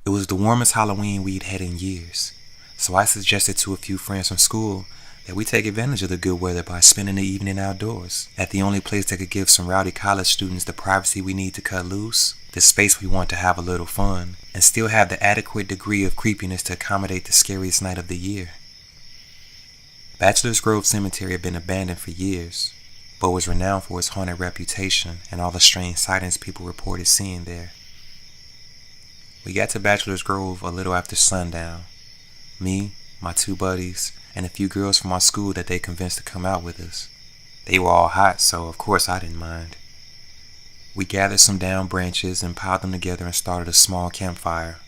It was the warmest Halloween we'd had in years, so I suggested to a few friends from school that we take advantage of the good weather by spending the evening outdoors, at the only place that could give some rowdy college students the privacy we need to cut loose, the space we want to have a little fun, and still have the adequate degree of creepiness to accommodate the scariest night of the year. Bachelor's Grove Cemetery had been abandoned for years, but was renowned for its haunted reputation and all the strange sightings people reported seeing there. We got to Bachelor's Grove a little after sundown. Me, my two buddies, and a few girls from our school that they convinced to come out with us. They were all hot, so of course I didn't mind. We gathered some down branches and piled them together and started a small campfire.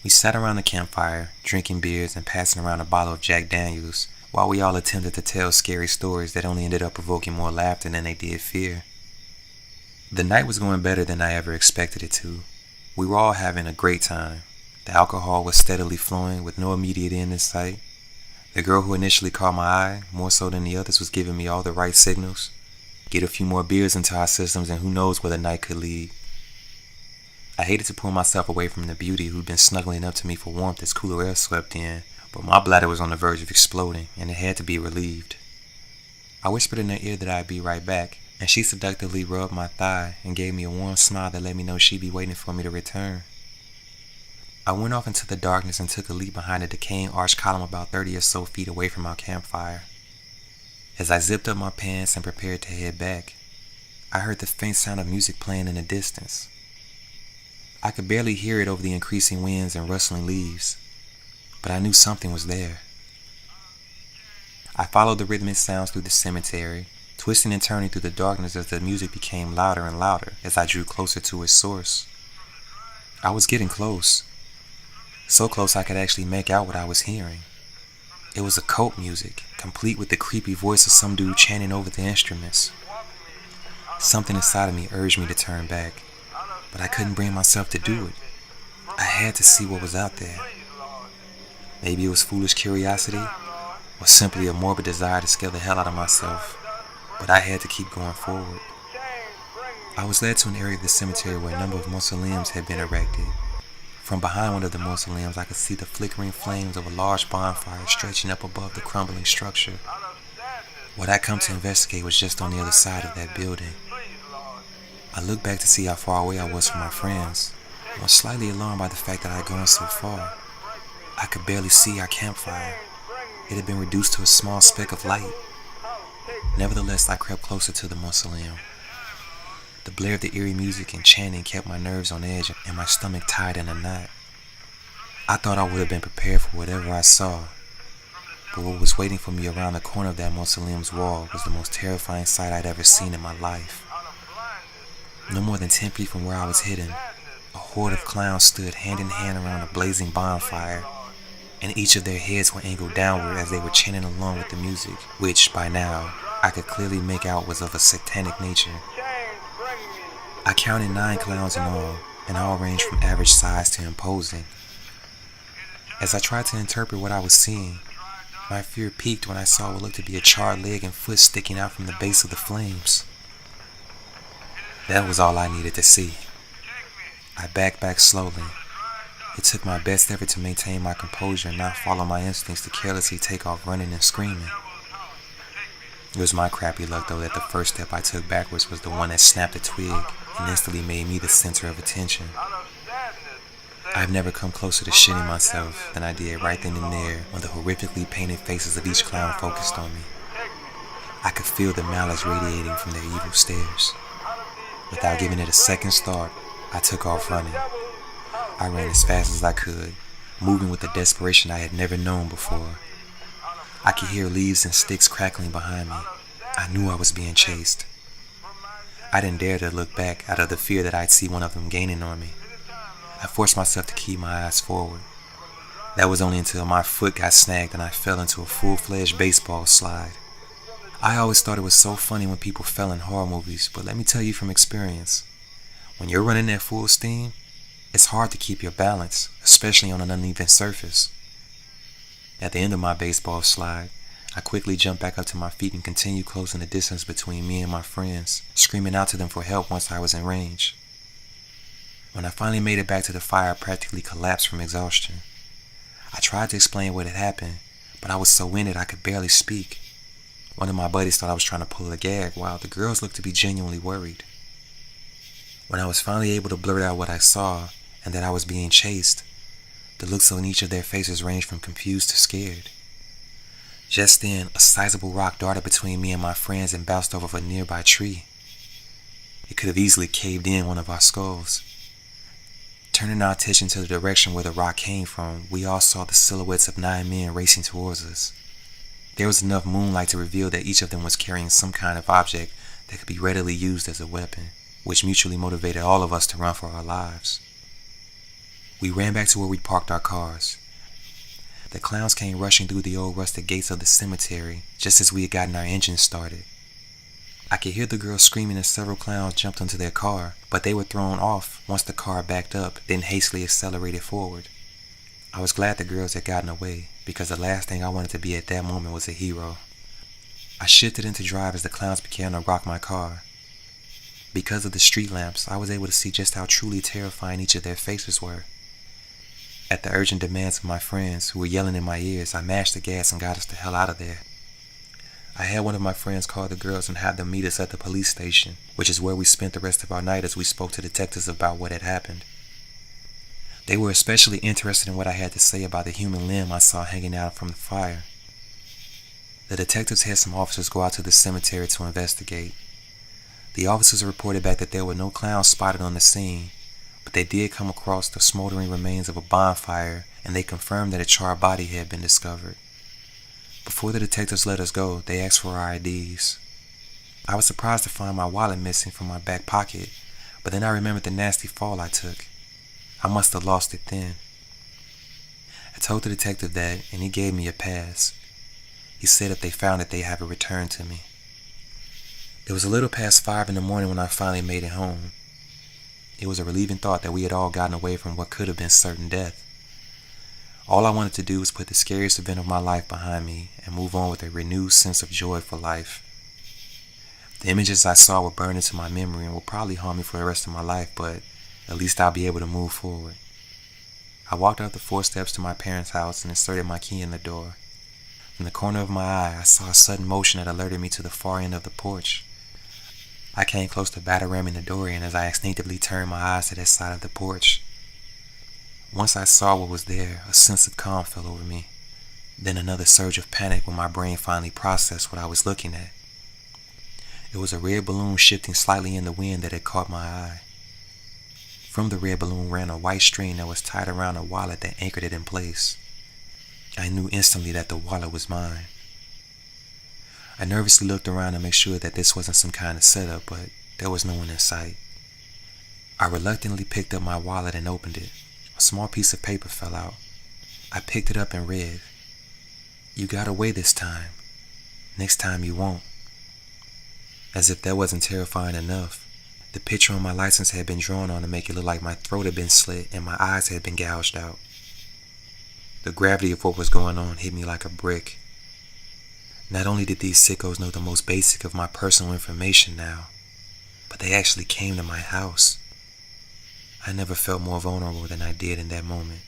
We sat around the campfire, drinking beers and passing around a bottle of Jack Daniels, while we all attempted to tell scary stories that only ended up provoking more laughter than they did fear. The night was going better than I ever expected it to. We were all having a great time. The alcohol was steadily flowing with no immediate end in sight. The girl who initially caught my eye, more so than the others, was giving me all the right signals. Get a few more beers into our systems and who knows where the night could lead. I hated to pull myself away from the beauty who'd been snuggling up to me for warmth as cooler air swept in, but my bladder was on the verge of exploding and it had to be relieved. I whispered in her ear that I'd be right back, and she seductively rubbed my thigh and gave me a warm smile that let me know she'd be waiting for me to return. I went off into the darkness and took a leap behind a decaying arched column about 30 or so feet away from our campfire. As I zipped up my pants and prepared to head back, I heard the faint sound of music playing in the distance. I could barely hear it over the increasing winds and rustling leaves, but I knew something was there. I followed the rhythmic sounds through the cemetery, twisting and turning through the darkness as the music became louder and louder as I drew closer to its source. I was getting close, so close I could actually make out what I was hearing. It was occult music, complete with the creepy voice of some dude chanting over the instruments. Something inside of me urged me to turn back, but I couldn't bring myself to do it. I had to see what was out there. Maybe it was foolish curiosity, or simply a morbid desire to scare the hell out of myself, but I had to keep going forward. I was led to an area of the cemetery where a number of mausoleums had been erected. From behind one of the mausoleums, I could see the flickering flames of a large bonfire stretching up above the crumbling structure. What I'd come to investigate was just on the other side of that building. I looked back to see how far away I was from my friends, and was slightly alarmed by the fact that I had gone so far. I could barely see our campfire. It had been reduced to a small speck of light. Nevertheless, I crept closer to the mausoleum. The blare of the eerie music and chanting kept my nerves on edge and my stomach tied in a knot. I thought I would have been prepared for whatever I saw, but what was waiting for me around the corner of that mausoleum's wall was the most terrifying sight I'd ever seen in my life. No more than 10 feet from where I was hidden, a horde of clowns stood hand in hand around a blazing bonfire, and each of their heads were angled downward as they were chanting along with the music, which, by now, I could clearly make out was of a satanic nature. I counted 9 clowns in all, and all ranged from average size to imposing. As I tried to interpret what I was seeing, my fear peaked when I saw what looked to be a charred leg and foot sticking out from the base of the flames. That was all I needed to see. I backed back slowly. It took my best effort to maintain my composure and not follow my instincts to carelessly take off running and screaming. It was my crappy luck, though, that the first step I took backwards was the one that snapped a twig and instantly made me the center of attention. I've never come closer to shitting myself than I did right then and there when the horrifically painted faces of each clown focused on me. I could feel the malice radiating from their evil stares. Without giving it a second's thought, I took off running. I ran as fast as I could, moving with a desperation I had never known before. I could hear leaves and sticks crackling behind me. I knew I was being chased. I didn't dare to look back out of the fear that I'd see one of them gaining on me. I forced myself to keep my eyes forward. That was only until my foot got snagged and I fell into a full-fledged baseball slide. I always thought it was so funny when people fell in horror movies, but let me tell you from experience, when you're running at full steam, it's hard to keep your balance, especially on an uneven surface. At the end of my baseball slide, I quickly jumped back up to my feet and continued closing the distance between me and my friends, screaming out to them for help once I was in range. When I finally made it back to the fire, I practically collapsed from exhaustion. I tried to explain what had happened, but I was so in it I could barely speak. One of my buddies thought I was trying to pull a gag, while the girls looked to be genuinely worried. When I was finally able to blurt out what I saw, and that I was being chased, the looks on each of their faces ranged from confused to scared. Just then, a sizable rock darted between me and my friends and bounced off of a nearby tree. It could have easily caved in one of our skulls. Turning our attention to the direction where the rock came from, we all saw the silhouettes of 9 men racing towards us. There was enough moonlight to reveal that each of them was carrying some kind of object that could be readily used as a weapon, which mutually motivated all of us to run for our lives. We ran back to where we parked our cars. The clowns came rushing through the old rusted gates of the cemetery just as we had gotten our engines started. I could hear the girls screaming as several clowns jumped onto their car, but they were thrown off once the car backed up, then hastily accelerated forward. I was glad the girls had gotten away, because the last thing I wanted to be at that moment was a hero. I shifted into drive as the clowns began to rock my car. Because of the street lamps, I was able to see just how truly terrifying each of their faces were. At the urgent demands of my friends, who were yelling in my ears, I mashed the gas and got us the hell out of there. I had one of my friends call the girls and have them meet us at the police station, which is where we spent the rest of our night as we spoke to detectives about what had happened. They were especially interested in what I had to say about the human limb I saw hanging out from the fire. The detectives had some officers go out to the cemetery to investigate. The officers reported back that there were no clowns spotted on the scene, but they did come across the smoldering remains of a bonfire, and they confirmed that a charred body had been discovered. Before the detectives let us go, they asked for our IDs. I was surprised to find my wallet missing from my back pocket, but then I remembered the nasty fall I took. I must have lost it then. I told the detective that, and he gave me a pass. He said if they found it, they'd have it returned to me. It was a little past 5 in the morning when I finally made it home. It was a relieving thought that we had all gotten away from what could have been certain death. All I wanted to do was put the scariest event of my life behind me and move on with a renewed sense of joy for life. The images I saw were burned into my memory and will probably haunt me for the rest of my life, but at least I'll be able to move forward. I walked up the 4 steps to my parents' house and inserted my key in the door. From the corner of my eye, I saw a sudden motion that alerted me to the far end of the porch. I came close to battle ramming the door in as I instinctively turned my eyes to that side of the porch. Once I saw what was there, a sense of calm fell over me. Then another surge of panic when my brain finally processed what I was looking at. It was a red balloon shifting slightly in the wind that had caught my eye. From the red balloon ran a white string that was tied around a wallet that anchored it in place. I knew instantly that the wallet was mine. I nervously looked around to make sure that this wasn't some kind of setup, but there was no one in sight. I reluctantly picked up my wallet and opened it. A small piece of paper fell out. I picked it up and read, "You got away this time. Next time you won't." As if that wasn't terrifying enough, the picture on my license had been drawn on to make it look like my throat had been slit and my eyes had been gouged out. The gravity of what was going on hit me like a brick. Not only did these sickos know the most basic of my personal information now, but they actually came to my house. I never felt more vulnerable than I did in that moment.